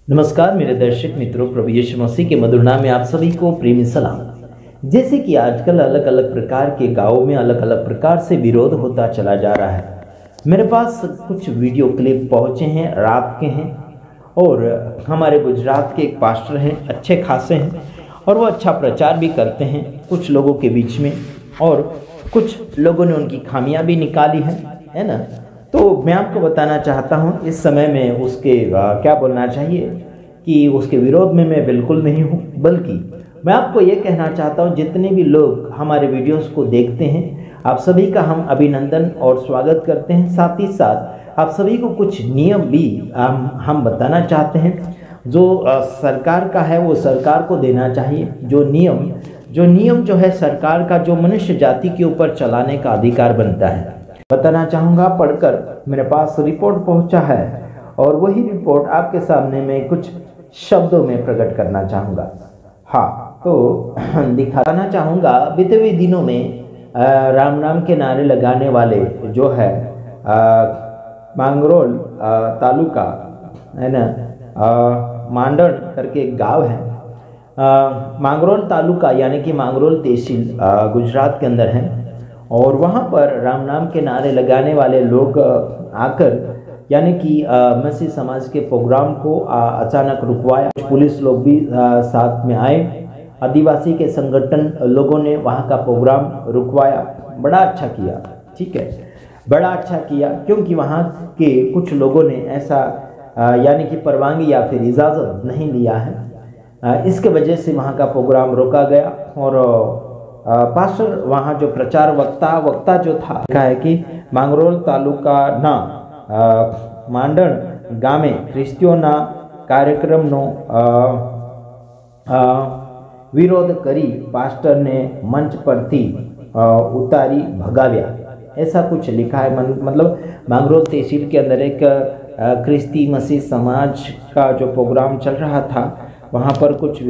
नमस्कार मेरे दर्शक मित्रों, प्रभु यीशु मसीह के मधुर नाम में आप सभी को प्रेमी सलाम। जैसे कि आजकल अलग अलग प्रकार के गांवों में अलग अलग प्रकार से विरोध होता चला जा रहा है। मेरे पास कुछ वीडियो क्लिप पहुंचे हैं, रात के हैं, और हमारे गुजरात के एक पास्टर हैं, अच्छे खासे हैं, और वो अच्छा प्रचार भी करते हैं कुछ लोगों के बीच में, और कुछ लोगों ने उनकी खामियां भी निकाली है ना। तो मैं आपको बताना चाहता हूँ इस समय में उसके क्या बोलना चाहिए कि उसके विरोध में मैं बिल्कुल नहीं हूँ, बल्कि मैं आपको ये कहना चाहता हूँ जितने भी लोग हमारे वीडियोस को देखते हैं आप सभी का हम अभिनंदन और स्वागत करते हैं। साथ ही साथ आप सभी को कुछ नियम भी हम बताना चाहते हैं जो सरकार का है वो सरकार को देना चाहिए। जो नियम जो है सरकार का, जो मनुष्य जाति के ऊपर चलाने का अधिकार बनता है, बताना चाहूँगा। पढ़कर मेरे पास रिपोर्ट पहुंचा है और वही रिपोर्ट आपके सामने में कुछ शब्दों में प्रकट करना चाहूँगा। हाँ, तो दिखाना चाहूँगा बीते हुए दिनों में राम नाम के नारे लगाने वाले जो है मांगरोल तालुका है ना, मांडण करके एक गांव है। मांगरोल तालुका यानी कि मांगरोल तहसील गुजरात के अंदर है, और वहाँ पर राम नाम के नारे लगाने वाले लोग आकर यानी कि मसीह समाज के प्रोग्राम को अचानक रुकवाया। पुलिस लोग भी साथ में आए, आदिवासी के संगठन लोगों ने वहाँ का प्रोग्राम रुकवाया। बड़ा अच्छा किया, ठीक है, बड़ा अच्छा किया, क्योंकि वहाँ के कुछ लोगों ने ऐसा यानी कि परवानगी या फिर इजाज़त नहीं लिया है। इसके वजह से वहाँ का प्रोग्राम रोका गया, और पास्टर वहाँ जो प्रचार वक्ता जो था, कहा है कि मांगरोल तालुका ना માંડણ ગામે ખ્રિસ્તીઓના કાર્યક્રમનો વિરોધ કરી પાસ્ટરને મંચ પરથી उतारी भगाव्या, ऐसा कुछ लिखा है। मतलब मांगरोल तहसील के अंदर एक ख्रिस्ती मसीह समाज का जो प्रोग्राम चल रहा था, वहाँ पर कुछ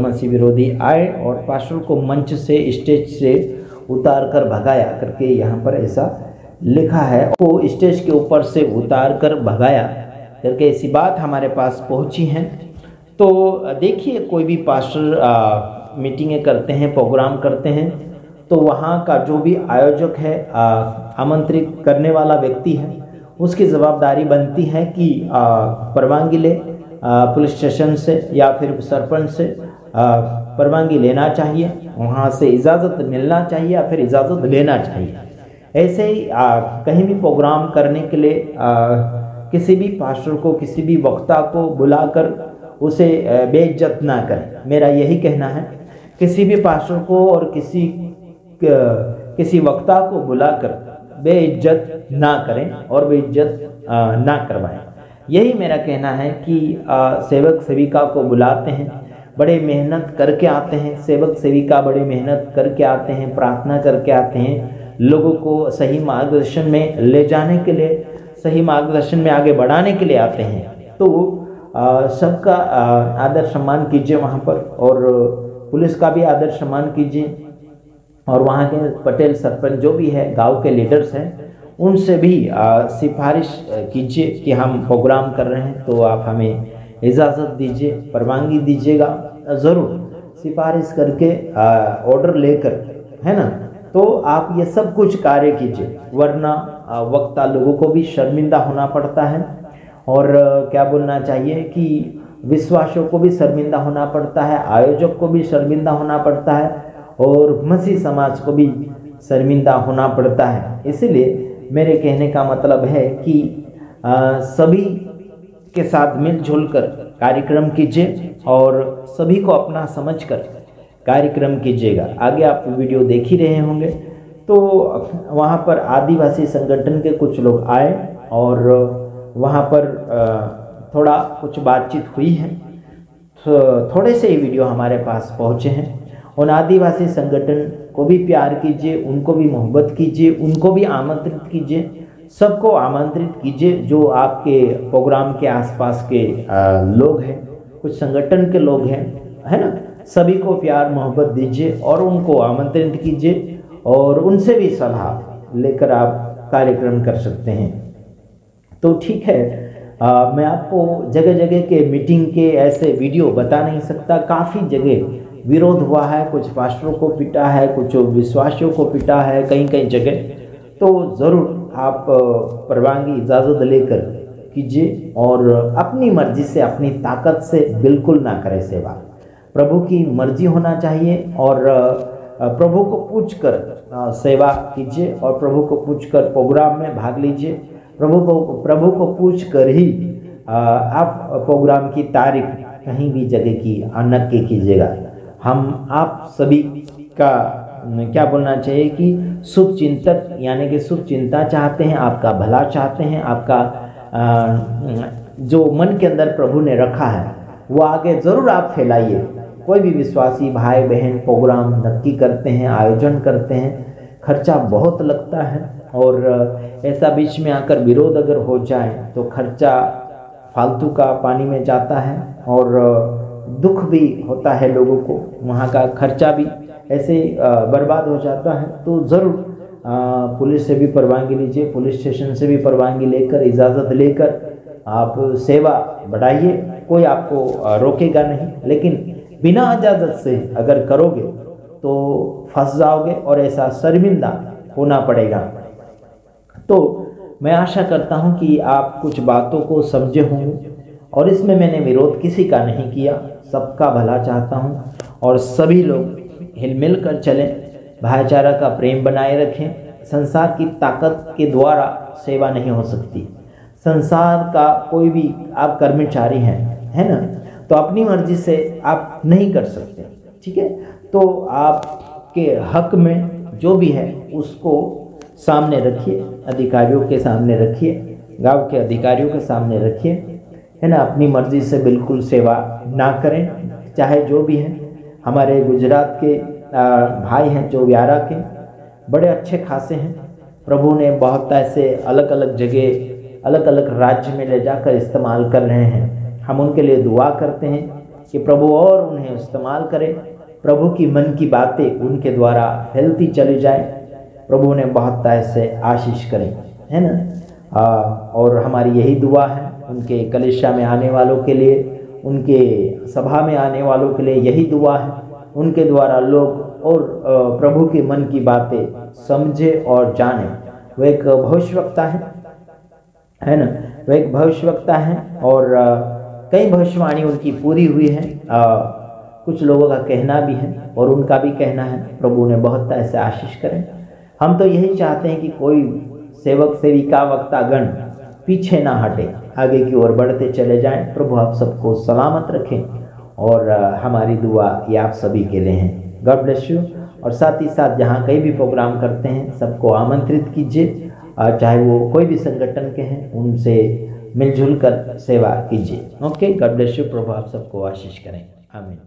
मसीह विरोधी आए और पास्टर को मंच से, स्टेज से उतार कर भगाया करके यहाँ पर ऐसा लिखा है। वो स्टेज के ऊपर से उतार कर भगाया करके ऐसी बात हमारे पास पहुँची है। तो देखिए, कोई भी पास्टर मीटिंगें करते हैं, प्रोग्राम करते हैं, तो वहाँ का जो भी आयोजक है, आमंत्रित करने वाला व्यक्ति है, उसकी जवाबदारी बनती है कि परवानगी ले, पुलिस स्टेशन से या फिर सरपंच से परवानगी लेना चाहिए, वहाँ से इजाज़त मिलना चाहिए या फिर इजाज़त लेना चाहिए। ऐसे ही कहीं भी प्रोग्राम करने के लिए किसी भी पास्टर को, किसी भी वक्ता को बुलाकर उसे बेइज्जत ना करें। मेरा यही कहना है, किसी भी पास्टर को और किसी वक्ता को बुलाकर बेइज्जत ना करें और बेइज्जत ना करवाएं। यही मेरा कहना है कि सेवक सेविका को बुलाते हैं, बड़े मेहनत करके आते हैं, सेवक सेविका बड़े मेहनत करके आते हैं, प्रार्थना करके आते हैं, लोगों को सही मार्गदर्शन में ले जाने के लिए, सही मार्गदर्शन में आगे बढ़ाने के लिए आते हैं। तो सबका आदर सम्मान कीजिए वहाँ पर, और पुलिस का भी आदर सम्मान कीजिए, और वहाँ के पटेल सरपंच जो भी है, गांव के लीडर्स हैं, उनसे भी सिफारिश कीजिए कि हम प्रोग्राम कर रहे हैं तो आप हमें इजाज़त दीजिए, परवानगी दीजिएगा। ज़रूर सिफारिश करके ऑर्डर लेकर, है ना, तो आप ये सब कुछ कार्य कीजिए, वरना वक्ता लोगों को भी शर्मिंदा होना पड़ता है, और क्या बोलना चाहिए कि विश्वासियों को भी शर्मिंदा होना पड़ता है, आयोजक को भी शर्मिंदा होना पड़ता है, और मसीह समाज को भी शर्मिंदा होना पड़ता है। इसीलिए मेरे कहने का मतलब है कि सभी के साथ मिलजुल कर कार्यक्रम कीजिए और सभी को अपना समझकर कार्यक्रम कीजिएगा। आगे आप वीडियो देख ही रहे होंगे। तो वहाँ पर आदिवासी संगठन के कुछ लोग आए और वहाँ पर थोड़ा कुछ बातचीत हुई है। तो थोड़े से ही वीडियो हमारे पास पहुँचे हैं। उन आदिवासी संगठन को भी प्यार कीजिए, उनको भी मोहब्बत कीजिए, उनको भी आमंत्रित कीजिए, सबको आमंत्रित कीजिए जो आपके प्रोग्राम के आसपास के लोग हैं, कुछ संगठन के लोग हैं, है ना, सभी को प्यार मोहब्बत दीजिए और उनको आमंत्रित कीजिए, और उनसे भी सलाह लेकर आप कार्यक्रम कर सकते हैं। तो ठीक है, मैं आपको जगह जगह के मीटिंग के ऐसे वीडियो बता नहीं सकता। काफ़ी जगह विरोध हुआ है, कुछ पास्टरों को पिटा है, कुछ विश्वासियों को पिटा है कहीं कहीं जगह। तो ज़रूर आप परवानगी इजाज़त लेकर कीजिए और अपनी मर्जी से, अपनी ताकत से बिल्कुल ना करें सेवा। प्रभु की मर्जी होना चाहिए और प्रभु को पूछकर सेवा कीजिए और प्रभु को पूछकर प्रोग्राम में भाग लीजिए। प्रभु को पूछकर ही आप प्रोग्राम की तारीख कहीं भी जगह की नक्की कीजिएगा। हम आप सभी का क्या बोलना चाहिए कि शुभ चिंतक यानी कि शुभ चिंता चाहते हैं, आपका भला चाहते हैं, आपका जो मन के अंदर प्रभु ने रखा है वो आगे ज़रूर आप फैलाइए। कोई भी विश्वासी भाई बहन प्रोग्राम नक्की करते हैं, आयोजन करते हैं, खर्चा बहुत लगता है और ऐसा बीच में आकर विरोध अगर हो जाए तो खर्चा फालतू का पानी में जाता है और दुख भी होता है लोगों को, वहाँ का खर्चा भी ऐसे बर्बाद हो जाता है। तो ज़रूर पुलिस से भी परवानगी लीजिए, पुलिस स्टेशन से भी परवानगी लेकर, इजाज़त लेकर आप सेवा बढ़ाइए। कोई आपको रोकेगा नहीं, लेकिन बिना इजाज़त से अगर करोगे तो फंस जाओगे और ऐसा शर्मिंदा होना पड़ेगा। तो मैं आशा करता हूं कि आप कुछ बातों को समझे होंगे और इसमें मैंने विरोध किसी का नहीं किया, सबका भला चाहता हूं और सभी लोग हिलमिल कर चलें, भाईचारा का प्रेम बनाए रखें। संसार की ताकत के द्वारा सेवा नहीं हो सकती। संसार का कोई भी आप कर्मचारी हैं, है ना, तो अपनी मर्जी से आप नहीं कर सकते, ठीक है। तो आपके हक में जो भी है उसको सामने रखिए, अधिकारियों के सामने रखिए, गांव के अधिकारियों के सामने रखिए, है ना। अपनी मर्जी से बिल्कुल सेवा ना करें, चाहे जो भी है। हमारे गुजरात के भाई हैं जो व्यारा के, बड़े अच्छे खासे हैं। प्रभु ने बहुत ऐसे अलग अलग जगह, अलग अलग राज्य में ले जाकर इस्तेमाल कर रहे हैं। हम उनके लिए दुआ करते हैं कि प्रभु और उन्हें इस्तेमाल करे, प्रभु की मन की बातें उनके द्वारा फैलती चली जाए, प्रभु ने बहुत ऐसे आशीष करें, है ना। और हमारी यही दुआ है उनके कलीसिया में आने वालों के लिए, उनके सभा में आने वालों के लिए यही दुआ है, उनके द्वारा लोग और प्रभु के मन की बातें समझे और जाने। वो एक भविष्यवक्ता है ना, वो एक भविष्यवक्ता है और कई भविष्यवाणी उनकी पूरी हुई है। कुछ लोगों का कहना भी है और उनका भी कहना है। प्रभु ने बहुत ऐसे आशीष करें। हम तो यही चाहते हैं कि कोई सेवक सेविका वक्तागण पीछे ना हटे, आगे की ओर बढ़ते चले जाएं। प्रभु आप सबको सलामत रखें और हमारी दुआ ये आप सभी के लिए है। God bless you. और साथ ही साथ जहाँ कहीं भी प्रोग्राम करते हैं सबको आमंत्रित कीजिए, चाहे वो कोई भी संगठन के हैं, उनसे मिलजुल कर सेवा कीजिए। Okay, god bless you. प्रभु आप सबको आशीष करें। आमीन।